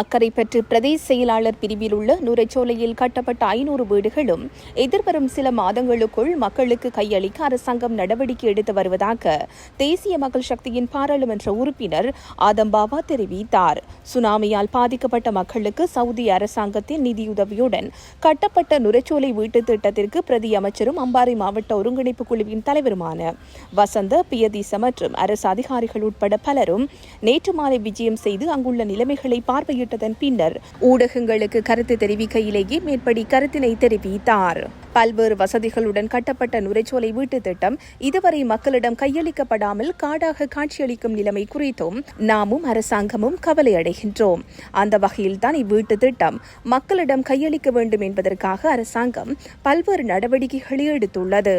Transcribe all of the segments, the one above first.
அக்கரைப்பற்று பிரதேச செயலாளர் பிரிவில் உள்ள நுரைச்சோலையில் கட்டப்பட்ட 500 வீடுகளும் எதிர்வரும் சில மாதங்களுக்குள் மக்களுக்கு கையளிக்க அரசாங்கம் நடவடிக்கை எடுத்து வருவதாக தேசிய மக்கள் சக்தியின் பாராளுமன்ற உறுப்பினர் ஆதம்பாவா தெரிவித்தார். சுனாமியால் பாதிக்கப்பட்ட மக்களுக்கு சவுதி அரசாங்கத்தின் நிதியுதவியுடன் கட்டப்பட்ட நுரைச்சோலை வீட்டு திட்டத்திற்கு பிரதி அமைச்சரும் அம்பாறை மாவட்ட ஒருங்கிணைப்பு குழுவின் தலைவருமான வசந்த பியதீச மற்றும் அரசு அதிகாரிகள் உட்பட பலரும் நேற்று மாலை விஜயம் செய்து அங்குள்ள நிலைமைகளை பார்வையிட்டு பின்னர் ஊடகங்களுக்கு கருத்து தெரிவிக்கையிலேயே மேற்படி கருத்தினை தெரிவித்தார். பல்வேறு வசதிகளுடன் கட்டப்பட்ட நுரைச்சோலை வீட்டு திட்டம் இதுவரை மக்களிடம் கையளிக்கப்படாமல் காடாக காட்சியளிக்கும் நிலைமை குறித்தும் நாமும் அரசாங்கமும் கவலை அடைகின்றோம். அந்த வகையில்தான் இவ்வீட்டு திட்டம் மக்களிடம் கையளிக்க வேண்டும் என்பதற்காக அரசாங்கம் பல்வேறு நடவடிக்கைகளை எடுத்துள்ளது.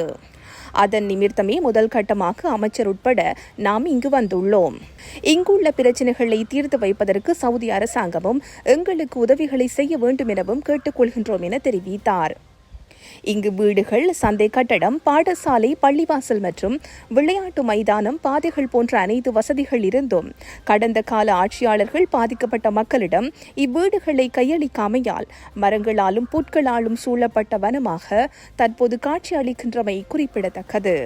அதன் நிமித்தமே முதல் கட்டமாக அமைச்சர் உட்பட நாம் இங்கு வந்துள்ளோம். இங்குள்ள பிரச்சினைகளை தீர்த்து வைப்பதற்கு சவுதி அரசாங்கமும் எங்களுக்கு உதவிகளை செய்ய வேண்டும் எனவும் கேட்டுக்கொள்கின்றோம் என தெரிவித்தார். இங்கு வீடுகள், சந்தை கட்டடம், பாடசாலை, பள்ளிவாசல் மற்றும் விளையாட்டு மைதானம், பாதைகள் போன்ற அனைத்து வசதிகள் இருந்தும் கடந்த கால ஆட்சியாளர்கள் பாதிக்கப்பட்ட மக்களிடம் இவ்வீடுகளை கையளிக்காமையால் மரங்களாலும் புட்களாலும் சூழப்பட்ட வனமாக தற்போது காட்சி அளிக்கின்றமை குறிப்பிடத்தக்கது.